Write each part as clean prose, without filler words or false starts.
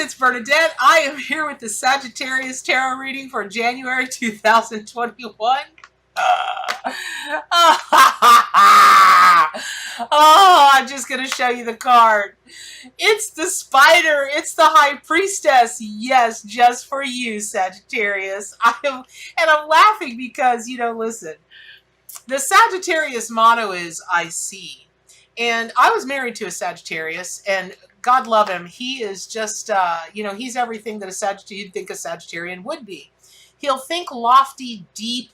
it's Bernadette. I am here with the Sagittarius Tarot reading for January 2021. I'm just going to show you the card. It's the spider. It's the high priestess. Yes, just for you, Sagittarius. I'm laughing because, listen, the Sagittarius motto is I see. And I was married to a Sagittarius, and God love him. He is just, he's everything that you'd think a Sagittarian would be. He'll think lofty, deep,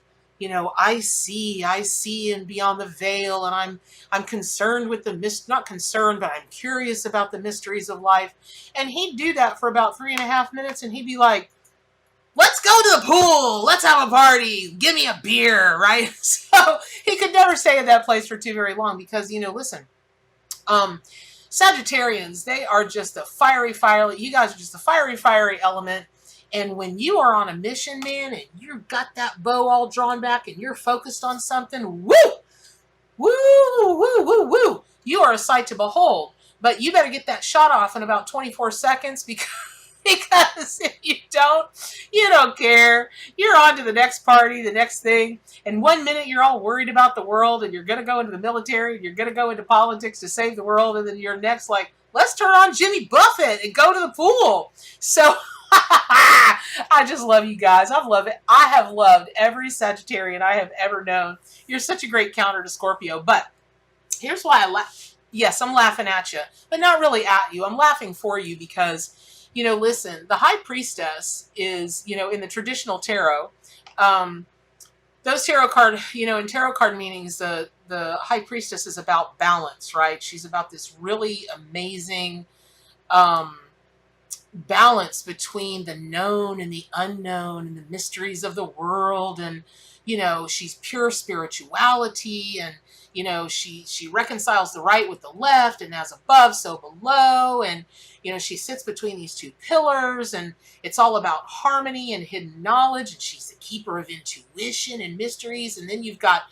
I see, and beyond the veil, and I'm concerned with not concerned, but I'm curious about the mysteries of life. And he'd do that for about 3.5 minutes, and he'd be like, let's go to the pool. Let's have a party. Give me a beer, right? So he could never stay at that place for too very long because, listen, Sagittarians, they are just a fiery, you guys are just a fiery element. And when you are on a mission, man, and you've got that bow all drawn back and you're focused on something, woo, you are a sight to behold. But you better get that shot off in about 24 seconds because if you don't care. You're on to the next party, the next thing. And 1 minute you're all worried about the world and you're going to go into the military and you're going to go into politics to save the world. And then you're next like, let's turn on Jimmy Buffett and go to the pool. So I just love you guys. I have loved every Sagittarian I have ever known. You're such a great counter to Scorpio. But here's why I laugh. Yes, I'm laughing at you, but not really at you. I'm laughing for you because listen, the high priestess is, in the traditional tarot, those tarot card, in tarot card meanings, the high priestess is about balance, right? She's about this really amazing balance between the known and the unknown and the mysteries of the world. And, she's pure spirituality and, she reconciles the right with the left, and as above, so below. And, she sits between these two pillars, and it's all about harmony and hidden knowledge. And she's the keeper of intuition and mysteries. And then you've got,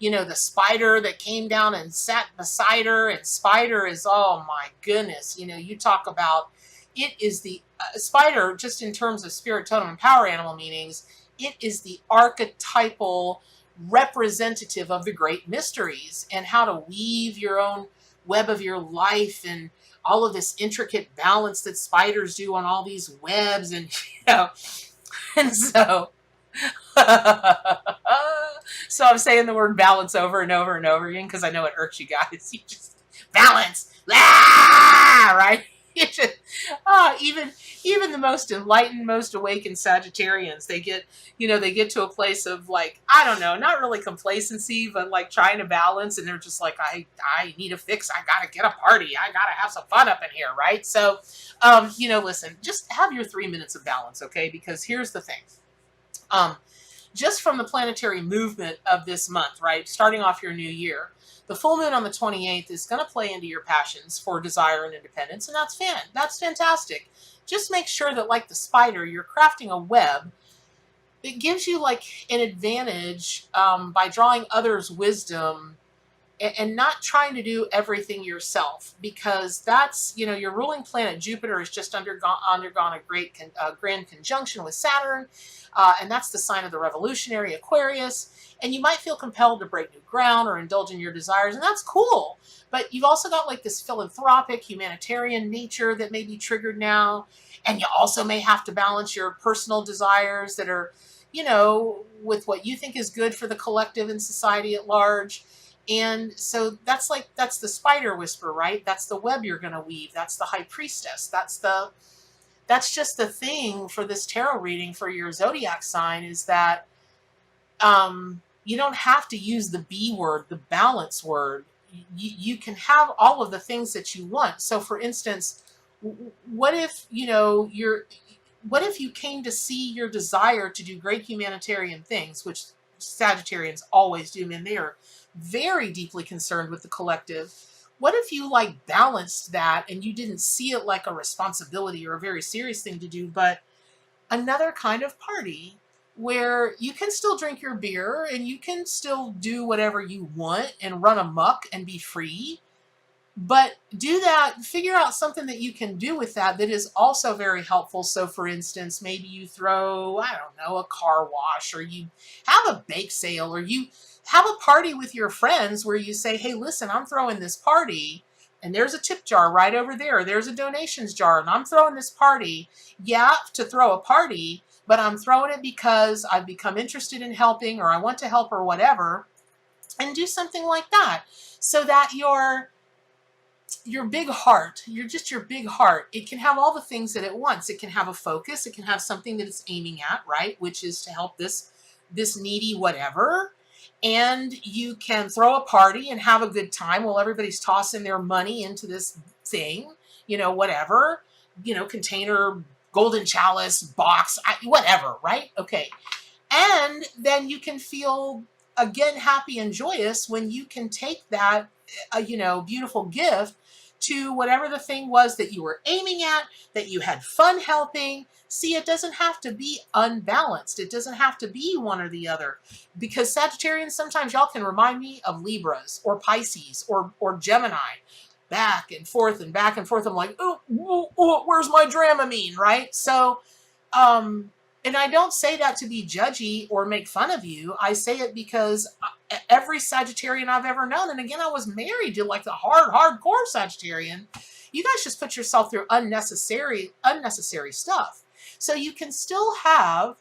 the spider that came down and sat beside her. And spider is, oh my goodness, you talk about, it is the spider, just in terms of spirit, totem, and power animal meanings, it is the archetypal representative of the great mysteries and how to weave your own web of your life and all of this intricate balance that spiders do on all these webs. And and so so I'm saying the word balance over and over and over again because I know it irks you guys. You just balance, right? It just, even the most enlightened, most awakened Sagittarians, they get to a place of like, I don't know, not really complacency, but like trying to balance. And they're just like, I need a fix. I got to get a party. I got to have some fun up in here. Right. So, listen, just have your 3 minutes of balance. Okay. Because here's the thing. Just from the planetary movement of this month, right? Starting off your new year, the full moon on the 28th is going to play into your passions for desire and independence. And that's fantastic. Just make sure that, like the spider, you're crafting a web that gives you like an advantage by drawing others' wisdom and not trying to do everything yourself, because that's, your ruling planet Jupiter has just undergone a great grand conjunction with Saturn, and that's the sign of the revolutionary Aquarius. And you might feel compelled to break new ground or indulge in your desires, and that's cool. But you've also got like this philanthropic, humanitarian nature that may be triggered now. And you also may have to balance your personal desires that are, with what you think is good for the collective and society at large. And so that's the spider whisper, right? That's the web you're going to weave. That's the high priestess. That's just the thing for this tarot reading for your zodiac sign, is that, you don't have to use the B word, the balance word. You can have all of the things that you want. So for instance, what if, what if you came to see your desire to do great humanitarian things, which Sagittarians always do, man, they are very deeply concerned with the collective. What if you like balanced that and you didn't see it like a responsibility or a very serious thing to do, but another kind of party where you can still drink your beer and you can still do whatever you want and run amok and be free, But do that, figure out something that you can do with that that is also very helpful. So for instance, maybe you throw, I don't know, a car wash, or you have a bake sale, or you have a party with your friends where you say, hey, listen, I'm throwing this party and there's a tip jar right over there. There's a donations jar and I'm throwing this party. Yeah, to throw a party, but I'm throwing it because I've become interested in helping, or I want to help, or whatever. And do something like that so that your big heart, your big heart, it can have all the things that it wants. It can have a focus, it can have something that it's aiming at, right? Which is to help this needy whatever. And you can throw a party and have a good time while everybody's tossing their money into this thing, whatever, container, golden chalice, box, whatever, right? Okay. And then you can feel again happy and joyous when you can take that beautiful gift to whatever the thing was that you were aiming at, that you had fun helping. See, it doesn't have to be unbalanced. It doesn't have to be one or the other. Because Sagittarians, sometimes y'all can remind me of Libras or Pisces or Gemini. Back and forth and back and forth. I'm like, oh, where's my Dramamine, right? So, and I don't say that to be judgy or make fun of you. I say it because every Sagittarian I've ever known, and again, I was married to like the hardcore Sagittarian. You guys just put yourself through unnecessary stuff. So you can still have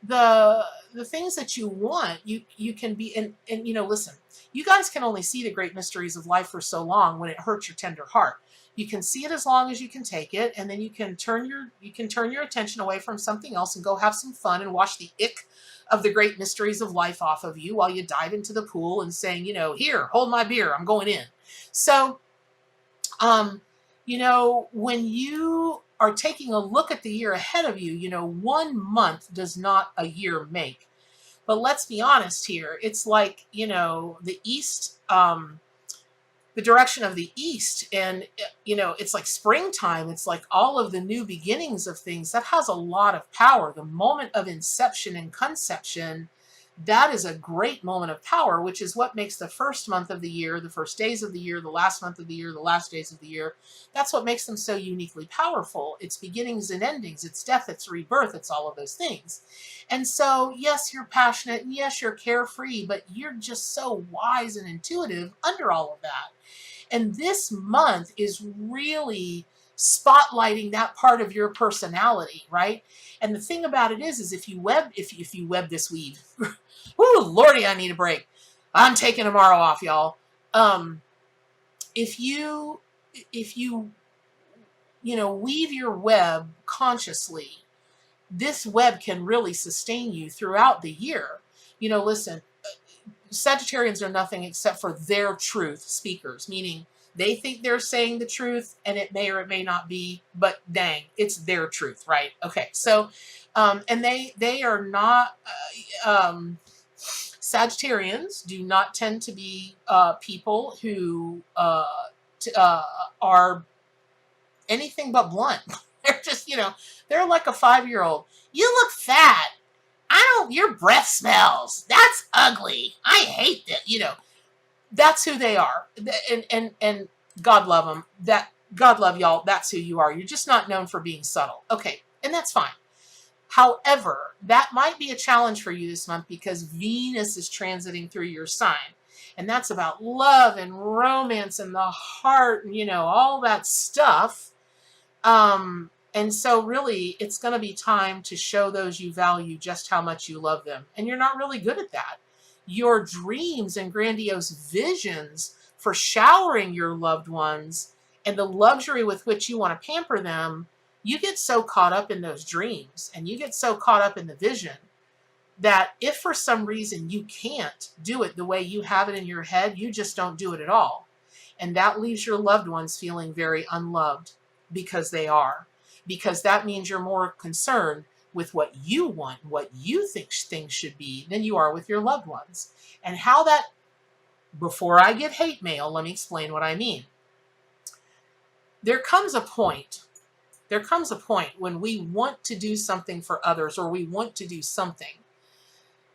the things that you want. You can be, and listen, you guys can only see the great mysteries of life for so long when it hurts your tender heart. You can see it as long as you can take it, and then you can turn your attention away from something else and go have some fun and wash the ick of the great mysteries of life off of you while you dive into the pool and saying, here, hold my beer, I'm going in. So, when you are taking a look at the year ahead of you, 1 month does not a year make. But let's be honest here. It's like, the East, the direction of the East, and it's like springtime. It's like all of the new beginnings of things. That has a lot of power. The moment of inception and conception, that is a great moment of power, which is what makes the first month of the year, the first days of the year, the last month of the year, the last days of the year. That's what makes them so uniquely powerful. It's beginnings and endings. It's death. It's rebirth. It's all of those things. And so, yes, you're passionate, and yes, you're carefree, but you're just so wise and intuitive under all of that. And this month is really spotlighting that part of your personality, right? And the thing about it is if you web this weave, whoo, Lordy, I need a break. I'm taking tomorrow off, y'all. If you weave your web consciously, this web can really sustain you throughout the year. Listen, Sagittarians are nothing except for their truth speakers, meaning they think they're saying the truth, and it may or it may not be, but dang, it's their truth, right? Okay, so, and they are not, Sagittarians do not tend to be people who are anything but blunt. They're just, they're like a 5-year-old. You look fat. Your breath smells. That's ugly. I hate that. That's who they are. And God love them. God love y'all. That's who you are. You're just not known for being subtle. Okay. And that's fine. However, that might be a challenge for you this month because Venus is transiting through your sign. And that's about love and romance and the heart and, all that stuff. And so really, it's going to be time to show those you value just how much you love them. And you're not really good at that. Your dreams and grandiose visions for showering your loved ones and the luxury with which you want to pamper them, you get so caught up in those dreams and you get so caught up in the vision that if for some reason you can't do it the way you have it in your head, you just don't do it at all. And that leaves your loved ones feeling very unloved because they are. Because that means you're more concerned with what you want, what you think things should be, than you are with your loved ones. And how that, before I get hate mail, let me explain what I mean. There comes a point when we want to do something for others, or we want to do something.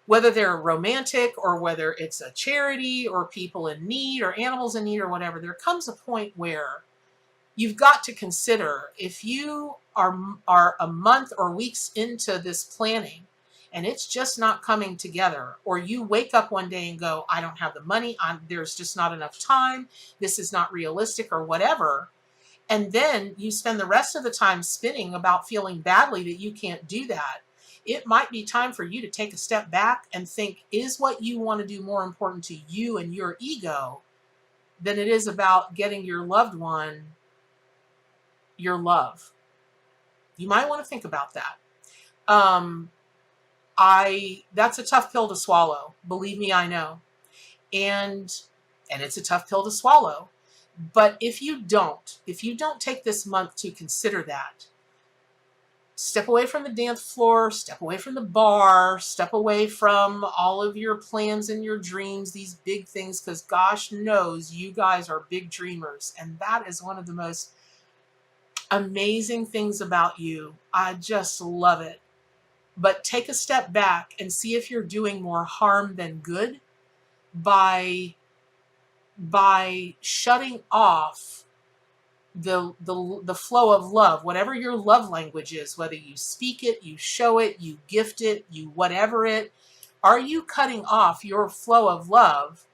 whether they're romantic or whether it's a charity or people in need or animals in need or whatever, there comes a point where you've got to consider, if you are a month or weeks into this planning and it's just not coming together, or you wake up one day and go, I don't have the money, there's just not enough time, this is not realistic or whatever, and then you spend the rest of the time spinning about feeling badly that you can't do that, it might be time for you to take a step back and think, is what you want to do more important to you and your ego than it is about getting your loved one your love? You might want to think about that. That's a tough pill to swallow. Believe me, I know. And it's a tough pill to swallow. But if you don't take this month to consider that, step away from the dance floor, step away from the bar, step away from all of your plans and your dreams, these big things, because gosh knows you guys are big dreamers. And that is one of the most amazing things about you. I just love it. But take a step back and see if you're doing more harm than good by shutting off the flow of love, whatever your love language is, whether you speak it, you show it, you gift it, you whatever it, are you cutting off your flow of love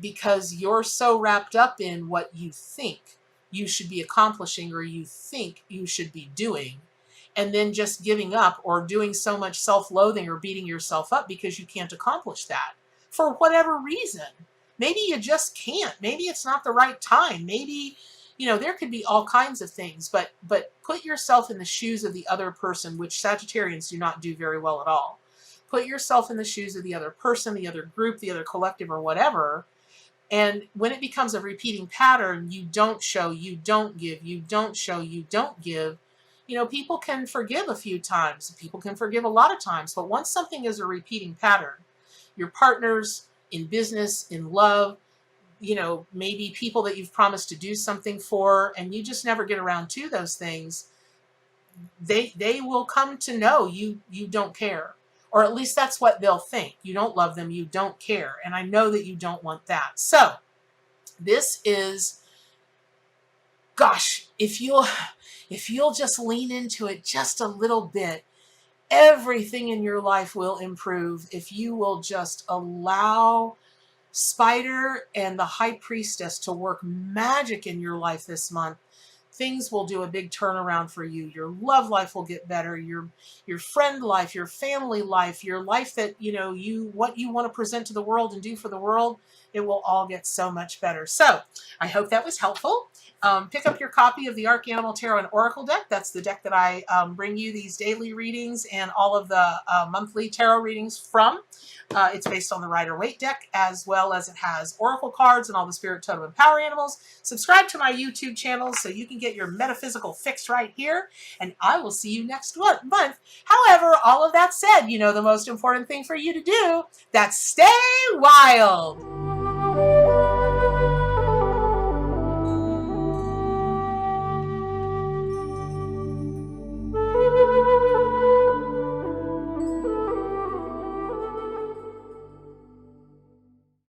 because you're so wrapped up in what you think you should be accomplishing or you think you should be doing, and then just giving up or doing so much self-loathing or beating yourself up because you can't accomplish that for whatever reason? Maybe you just can't. Maybe it's not the right time. Maybe, there could be all kinds of things, but put yourself in the shoes of the other person, which Sagittarians do not do very well at all. Put yourself in the shoes of the other person, the other group, the other collective or whatever. And when it becomes a repeating pattern, you don't show, you don't give, you don't show, you don't give. People can forgive a few times. People can forgive a lot of times. But once something is a repeating pattern, your partners in business, in love, maybe people that you've promised to do something for, and you just never get around to those things, they will come to know you don't care. Or at least that's what they'll think. You don't love them, you don't care. And I know that you don't want that. So this is, gosh, if you'll just lean into it just a little bit, everything in your life will improve if you will just allow Spider and the High Priestess to work magic in your life this month. Things will do a big turnaround for you. Your love life will get better. Your friend life, your family life, your life that, what you want to present to the world and do for the world, it will all get so much better. So I hope that was helpful. Pick up your copy of the Arc Animal Tarot and Oracle deck. That's the deck that I bring you these daily readings and all of the monthly tarot readings from. It's based on the Rider-Waite deck, as well as it has oracle cards and all the spirit, totem, and power animals. Subscribe to my YouTube channel so you can get your metaphysical fix right here, and I will see you next month. However, all of that said, the most important thing for you to do, that's stay wild.